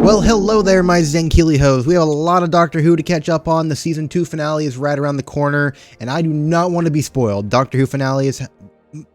Well, hello there, my Zenkili hoes. We have a lot of Doctor Who to catch up on. The Season 2 finale is right around the corner, and I do not want to be spoiled. Doctor Who finales,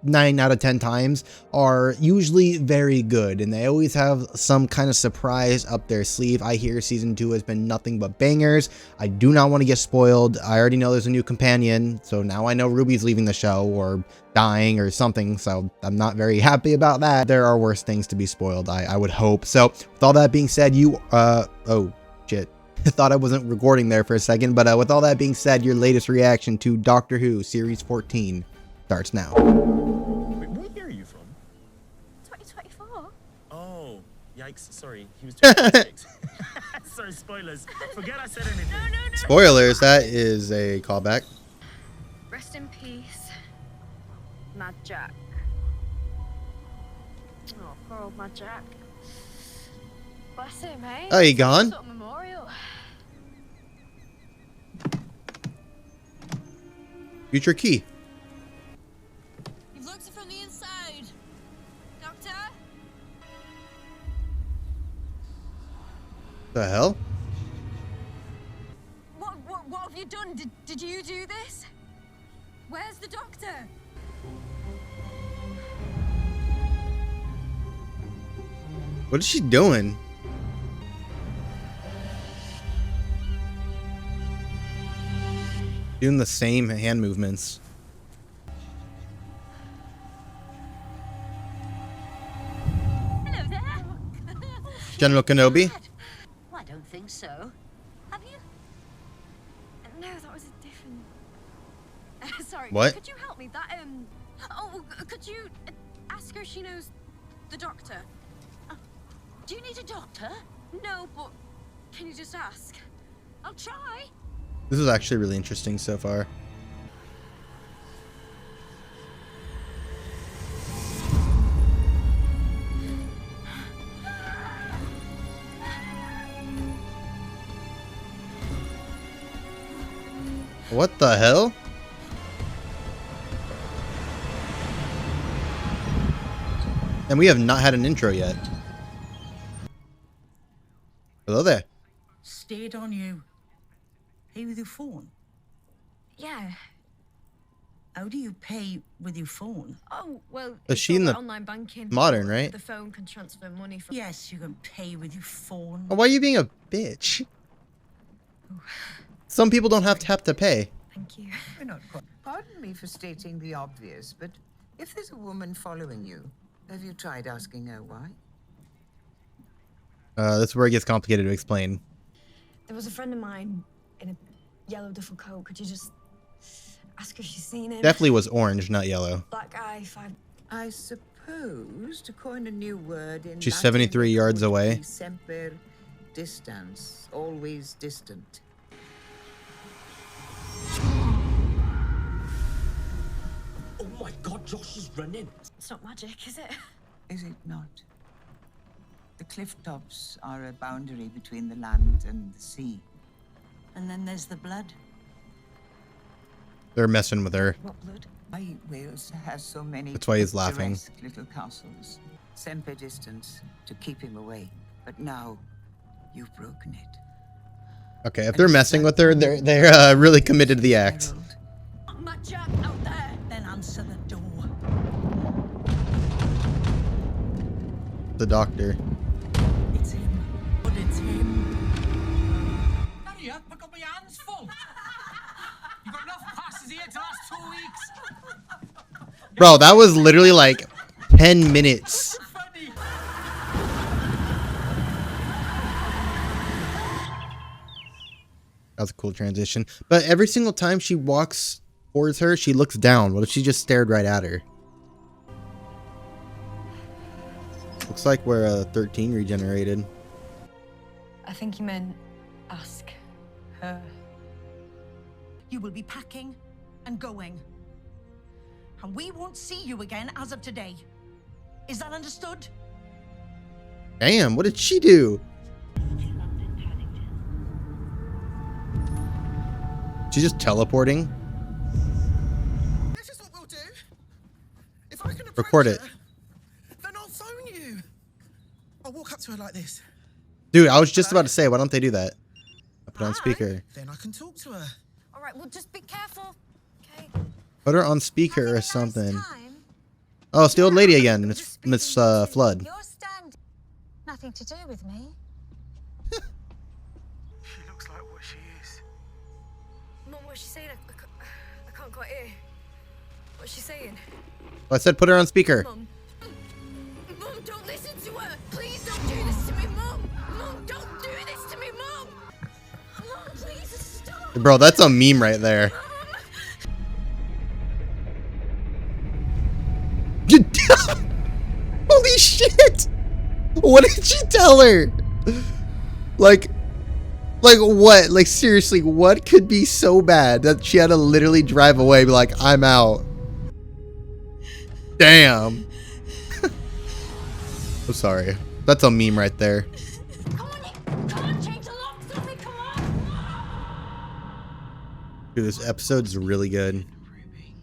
9 out of 10 times, are usually very good, and they always have some kind of surprise up their sleeve. I hear Season 2 has been nothing but bangers. I do not want to get spoiled. I already know there's a new companion, so now I know Ruby's leaving the show, or dying or something, so I'm not very happy about that. There are worse things to be spoiled, I would hope. So with all that being said, oh shit, I thought I wasn't recording there for a second, but with all that being said, your latest reaction to Doctor Who Series 14 starts now. Wait, what year are you from? 2024. Oh, yikes, sorry, he was 26. Sorry, spoilers, forget I said anything. No. Spoilers, that is a callback. Rest in peace, Mad Jack. Oh, poor old Mad Jack. Bless him, eh? Oh, he gone? Sort of memorial. Future key. You've looked from the inside, Doctor. The hell? What have you done? Did you do this? Where's the doctor? What is she doing? Doing the same hand movements. Hello there. General Kenobi? Well, I don't think so. Have you? No, that was a different. Sorry. What? Could you help me? Could you ask her if she knows the doctor? Do you need a doctor? No, but can you just ask? I'll try. This is actually really interesting so far. What the hell? And we have not had an intro yet. Hello there. Stayed on you. Pay with your phone. Yeah. How do you pay with your phone? Oh, well. Is it's she in all the online banking? modern, right? The phone can transfer money from. Yes, you can pay with your phone. Oh, why are you being a bitch? Some people don't have to pay. Thank you. We're not quite. Pardon me for stating the obvious, but if there's a woman following you, have you tried asking her why? That's where it gets complicated to explain. There was a friend of mine in a yellow duffel coat. Could you just ask her if she's seen him? Definitely was orange, not yellow. Black guy, 5. I suppose, to coin a new word in She's Latin, 73 yards it would away. be semper distans, always distant. Oh my god, Josh is running. It's not magic, is it? Is it not? The cliff tops are a boundary between the land and the sea. And then there's the blood. They're messing with her. What blood? Why Wales has so many That's why he's laughing. picturesque little castles. Semper distance to keep him away. But now you've broken it. Okay, if they're messing with her, they're really committed to the act. Herald, Mad Jack out there. Then answer the door. The doctor. It's him. But it's him. Hurry up, I've got my hands full. You've got enough passes here to last 2 weeks. Bro, that was literally like 10 minutes. Funny. That was a cool transition. But every single time she walks towards her, she looks down. What if she just stared right at her? Looks like we're 13 regenerated. I think you meant ask her. You will be packing and going. And we won't see you again as of today. Is that understood? Damn, what did she do? She's just teleporting. This is what we'll do. If I can approach Record it. her, then I'll phone you. I'll walk up to her like this. Dude, I was just about to say, why don't they do that? I put it on speaker. Then I can talk to her. All right, well, just be careful. Okay. Put her on speaker or something. Time. Oh, it's the old lady again, Miss Flood. Your stand. Nothing to do with me. She looks like what she is. Mum, what's she saying? I can't quite hear. What's she saying? I said put her on speaker. Mum. Mum, don't listen to her. Please don't do this to me, Mum. Mum, don't do this to me, Mum. Mum, please stop. Bro, that's a meme right there. Holy shit! What did she tell her? Like what? Like seriously, what could be so bad that she had to literally drive away and be like, I'm out? Damn. I'm sorry. That's a meme right there. Come on, change the locks on me, come on. Dude, this episode's really good. Ruby,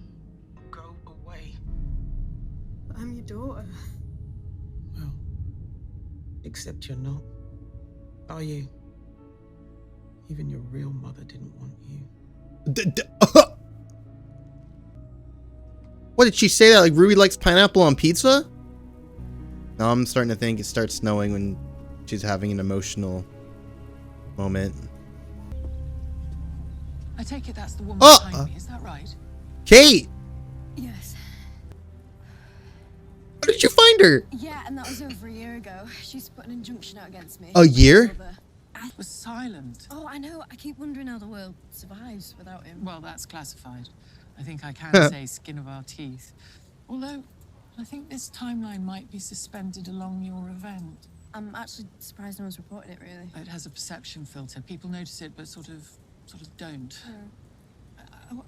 go away. I'm your daughter. Well, except you're not. Are you? Even your real mother didn't want you. What did she say that like Ruby likes pineapple on pizza? Now I'm starting to think it starts snowing when she's having an emotional moment. I take it that's the woman Oh! behind me, is that right? Kate! Yes. How did you find her? Yeah, and that was over a year ago. She's put an injunction out against me. A year? It was silent. Oh, I know. I keep wondering how the world survives without him. Well, that's classified. I think I can say skin of our teeth. Although, I think this timeline might be suspended along your event. I'm actually surprised no one's reported it, really. It has a perception filter. People notice it, but sort of don't. This Wonder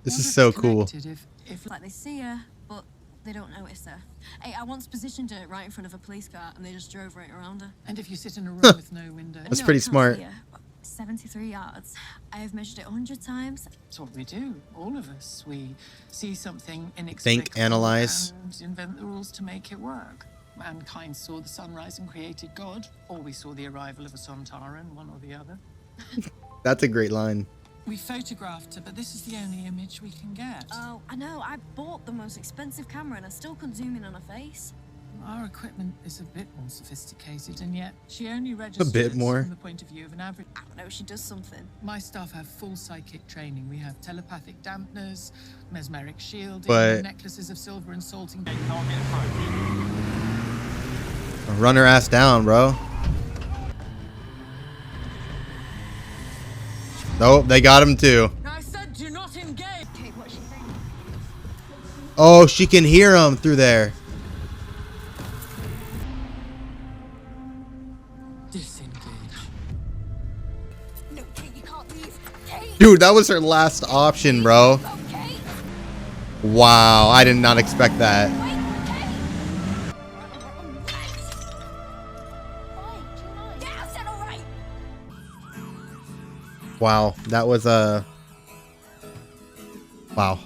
is if so it's cool. connected, if Like, they see her, but they don't notice her. Hey, I once positioned her right in front of a police car, and they just drove right around her. and if you sit in a room with no window. That's No, pretty I can't smart. see her, but 73 yards. I have measured it 100 times. That's what we do, all of us. We see something inexplicable Think, analyze. and invent the rules to make it work. Mankind saw the sunrise and created God, or we saw the arrival of a Sontaran, one or the other. That's a great line. We photographed her, but this is the only image we can get. Oh, I know. I bought the most expensive camera, and I still couldn't zoom in on her face. Our equipment is a bit more sophisticated, and yet she only registers bit more. from the point of view of an average. I don't know. She does something. My staff have full psychic training. We have telepathic dampeners, mesmeric shielding, But- necklaces of silver and salting. Run her ass down, bro. Nope, they got him too. I said do not engage! Okay, what's she saying? Oh, she can hear him through there. Disengage. No, Kate, you can't leave. Kate! Dude, that was her last option, bro. Oh, Kate! Wow, I did not expect that. Wait, Kate! Yeah, I said all right. Wow, that was a... Wow.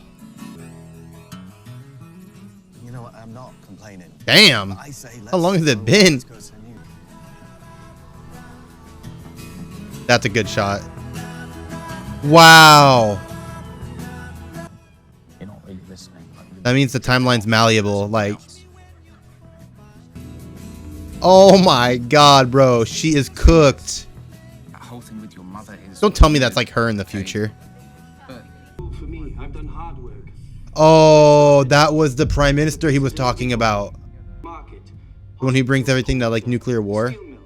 You know what? I'm not complaining. Damn. I say How long has it been? That's a good shot. Wow. You're not really listening. That means the timeline's malleable. Like, oh my god, bro. She is cooked. That whole thing with your mother is. Don't tell me that's like her in the future. But For me, I've done hard work. Oh, that was the prime minister he was talking about. Market. When he brings everything to like nuclear war. Steel mills.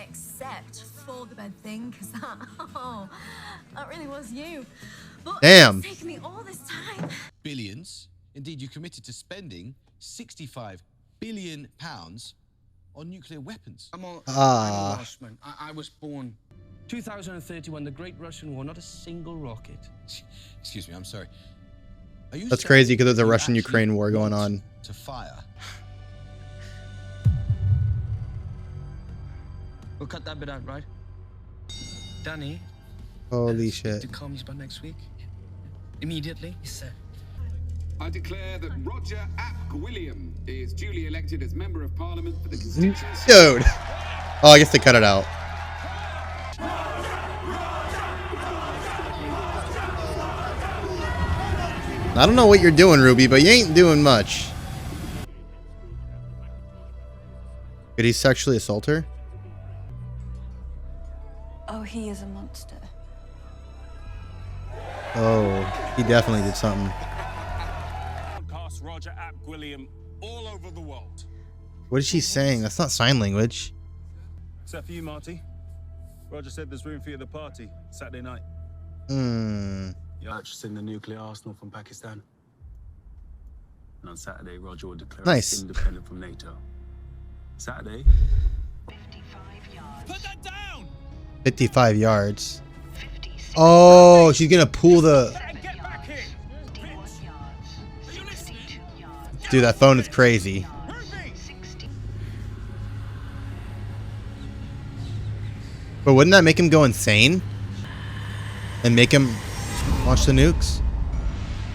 Except for the bed thing, because that really was you. But Damn. it's taken me all this time. Billions. Indeed, you committed to spending £65 billion on nuclear weapons. I'm a Ah. Welshman. I was born 2031, the Great Russian War, not a single rocket. Excuse me, I'm sorry. Are you That's saying crazy because there's a you Russian-Ukraine actually war going want on. To fire. We'll cut that bit out, right? Danny, Holy speak shit. to commies by next week. Immediately. Yes, sir. I declare that Roger Ap Gwilliam is duly elected as Member of Parliament for the constituency. Dude. Oh, I guess they cut it out. I don't know what you're doing, Ruby, but you ain't doing much. Did he sexually assault her? Oh, he is a monster. Oh, he definitely did something. Broadcast Roger Ap Gwilliam all over the world. What is she saying? That's not sign language. Except for you, Marty. Roger said there's room for you at the party Saturday night. You're purchasing the nuclear arsenal from Pakistan. And on Saturday, Roger will declare Nice. us independent from NATO. Saturday. 55 yards. Put that down! 55 yards. Oh, she's gonna pull the... Get back here! 51 yards. 62 yards. Dude, that phone is crazy. But wouldn't that make him go insane? And make him launch the nukes?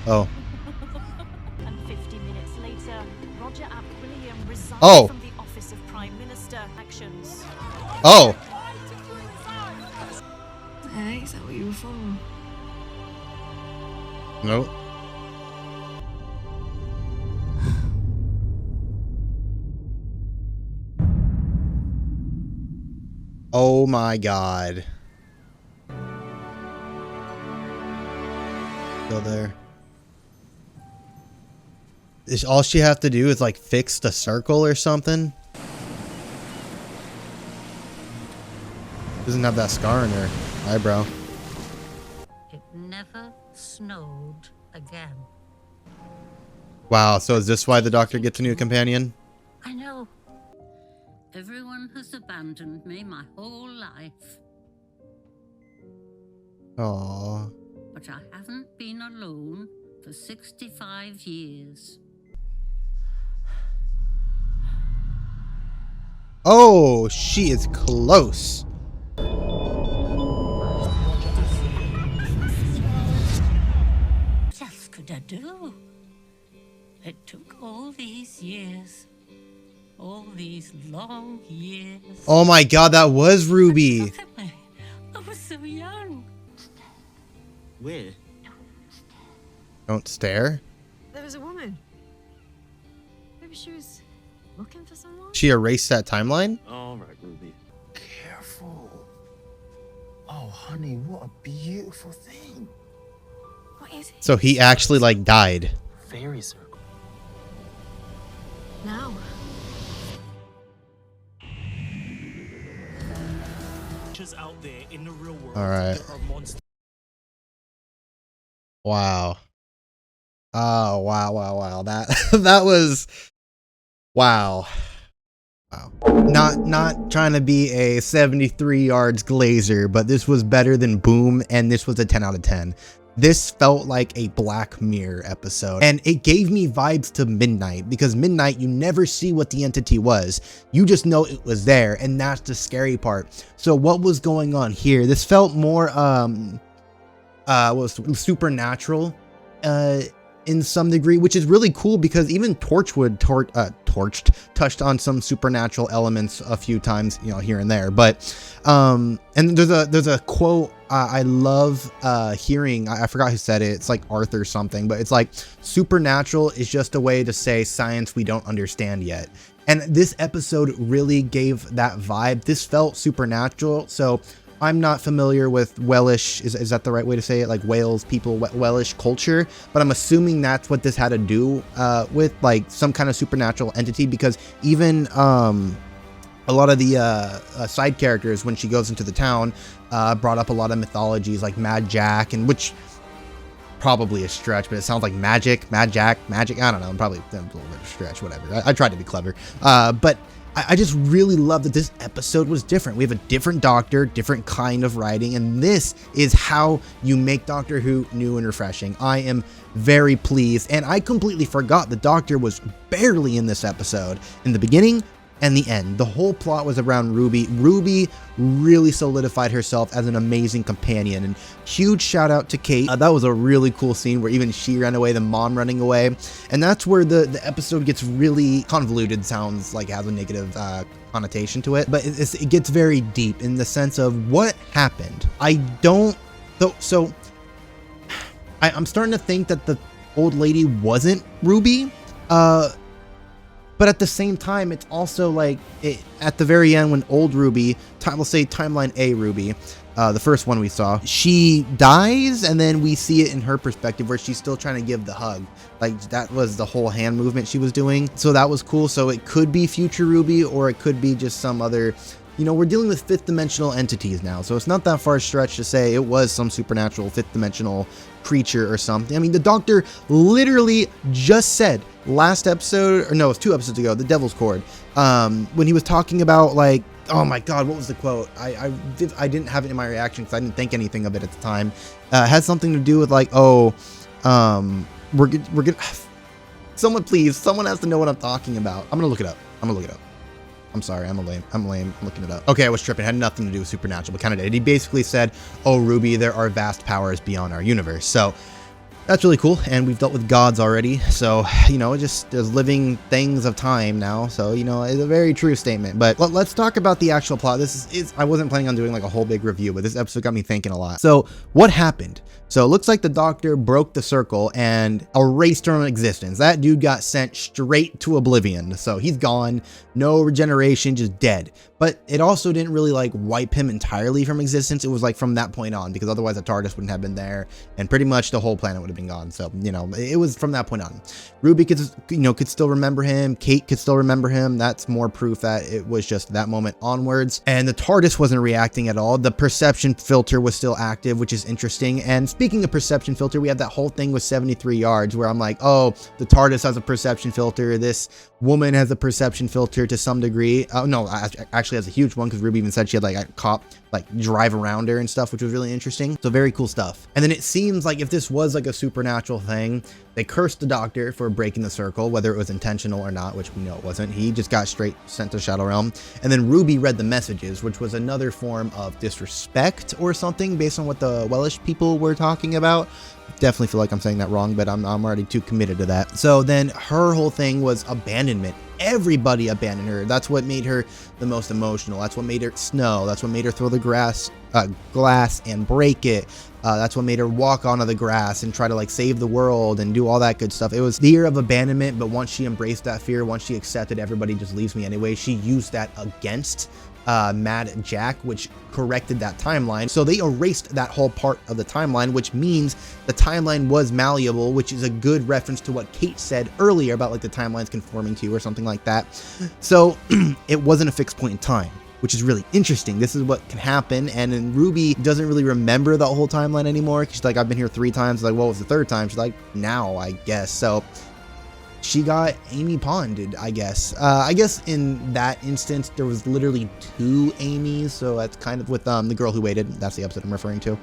Oh. And 50 minutes later, Roger Ap William resigned from the office of Prime Minister. Actions. Oh. Hey, is that what you were for? Nope. Oh my god. Still there. Is all she have to do is like fix the circle or something? Doesn't have that scar in her eyebrow. It never snowed again. Wow, so is this why the doctor gets a new companion? I know. Everyone has abandoned me my whole life. Aww. But I haven't been alone for 65 years. Oh, she is close. What else could I do? It took all these years. All these long years. Oh my god, that was Ruby. Look at me. I was so young. Where? Don't stare. There was a woman. Maybe she was looking for someone? She erased that timeline? All right, Ruby. Careful. Oh, honey, what a beautiful thing. What is it? So he actually like died. Fairy circle. Now. Out there in the real world. All right. There are monsters. Wow. Oh, wow. That was wow. Not trying to be a 73 yards glazer, but this was better than Boom, and this was a 10 out of 10. This felt like a Black Mirror episode, and it gave me vibes to Midnight, because Midnight, you never see what the entity was. You just know it was there, and that's the scary part. So what was going on here? This felt more was supernatural in some degree, which is really cool, because even Torchwood touched on some supernatural elements a few times, you know, here and there. But and there's a quote I love hearing. I forgot who said it. It's like Arthur something, but it's like, supernatural is just a way to say science we don't understand yet. And this episode really gave that vibe. This felt supernatural. So I'm not familiar with Welsh, is that the right way to say it? Like Wales people, Welsh culture, but I'm assuming that's what this had to do with, like some kind of supernatural entity, because even a lot of the side characters, when she goes into the town, brought up a lot of mythologies like Mad Jack, and which probably a stretch, but it sounds like Mad Jack, I don't know, probably a little bit of a stretch, whatever. I tried to be clever, but I just really love that this episode was different. We have a different Doctor, different kind of writing, and this is how you make Doctor Who new and refreshing. I am very pleased, and I completely forgot the Doctor was barely in this episode. In the beginning and the end, the whole plot was around Ruby. Ruby really solidified herself as an amazing companion, and huge shout out to Kate. That was a really cool scene where even she ran away, the mom running away, and that's where the episode gets really convoluted. Sounds like it has a negative connotation to it, but it gets very deep in the sense of what happened. I'm starting to think that the old lady wasn't Ruby, but at the same time, it's also like at the very end when old Ruby, we'll say timeline A Ruby, the first one we saw, she dies, and then we see it in her perspective where she's still trying to give the hug. Like, that was the whole hand movement she was doing. So that was cool. So it could be future Ruby, or it could be just some other, you know, we're dealing with fifth dimensional entities now. So it's not that far stretched to say it was some supernatural fifth dimensional creature or something. I mean, the doctor literally just said last episode, or no, it was 2 episodes ago, the Devil's Cord, when he was talking about, like, oh my God, what was the quote? I didn't have it in my reaction because I didn't think anything of it at the time. It had something to do with like, we're gonna someone has to know what I'm talking about. I'm gonna look it up. I'm sorry, I'm lame. I'm looking it up. Okay, I was tripping. It had nothing to do with supernatural, but kind of did. He basically said, oh, Ruby, there are vast powers beyond our universe. So that's really cool. And we've dealt with gods already. So, you know, just there's living things of time now. So, you know, it's a very true statement. But let's talk about the actual plot. This is I wasn't planning on doing like a whole big review, but this episode got me thinking a lot. So what happened? So it looks like the doctor broke the circle and erased her from existence. That dude got sent straight to oblivion. So he's gone, no regeneration, just dead. But it also didn't really like wipe him entirely from existence. It was like from that point on, because otherwise the TARDIS wouldn't have been there and pretty much the whole planet would have been gone. So, you know, it was from that point on. Ruby could still remember him. Kate could still remember him. That's more proof that it was just that moment onwards. And the TARDIS wasn't reacting at all. The perception filter was still active, which is interesting. And speaking of perception filter, we have that whole thing with 73 yards where I'm like, oh, the TARDIS has a perception filter. This woman has a perception filter to some degree. Oh, no, actually has a huge one, because Ruby even said she had like a cop like drive around her and stuff, which was really interesting. So very cool stuff. And then it seems like if this was like a supernatural thing, they cursed the doctor for breaking the circle, whether it was intentional or not, which we know it wasn't. He just got straight sent to Shadow Realm. And then Ruby read the messages, which was another form of disrespect or something based on what the Welsh people were talking about. Definitely feel like I'm saying that wrong, but I'm already too committed to that. So then her whole thing was abandonment. Everybody abandoned her. That's what made her the most emotional. That's what made her snow. That's what made her throw the glass and break it. That's what made her walk onto the grass and try to like save the world and do all that good stuff. It was fear of abandonment, but once she embraced that fear, once she accepted everybody just leaves me anyway, she used that against Mad Jack, which corrected that timeline. So they erased that whole part of the timeline, which means the timeline was malleable, which is a good reference to what Kate said earlier about like the timelines conforming to you or something like that. So it wasn't a fixed point in time, which is really interesting. This is what can happen. And then Ruby doesn't really remember the whole timeline anymore. She's like, I've been here 3 times. Like, what was the 3rd time? She's like, now, I guess. So she got Amy ponded, I guess. I guess in that instance, there was literally 2 Amy's. So that's kind of with the girl who waited. That's the episode I'm referring to.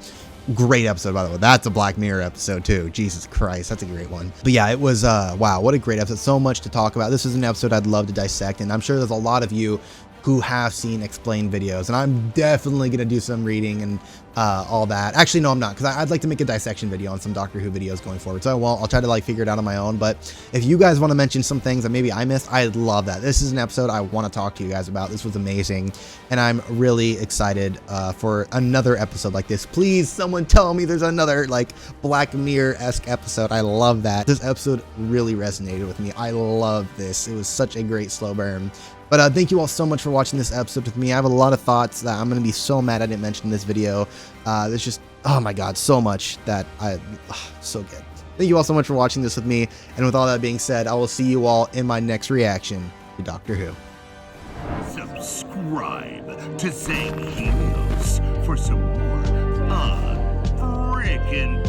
Great episode, by the way. That's a Black Mirror episode too. Jesus Christ, that's a great one. But yeah, it was wow, what a great episode. So much to talk about. This is an episode I'd love to dissect, and I'm sure there's a lot of you who have seen explained videos, and I'm definitely gonna do some reading and all that. Actually, no, I'm not, because I'd like to make a dissection video on some Doctor Who videos going forward. So I won't. I'll try to like figure it out on my own. But if you guys want to mention some things that maybe I missed, I'd love that. This is an episode I want to talk to you guys about. This was amazing, and I'm really excited for another episode like this. Please, someone tell me there's another like Black Mirror-esque episode. I love that. This episode really resonated with me. I love this. It was such a great slow burn. But thank you all so much for watching this episode with me. I have a lot of thoughts that I'm going to be so mad I didn't mention in this video. There's just, oh my God, so much that so good. Thank you all so much for watching this with me. And with all that being said, I will see you all in my next reaction to Doctor Who. Subscribe to Zang Helios for some more unfreaking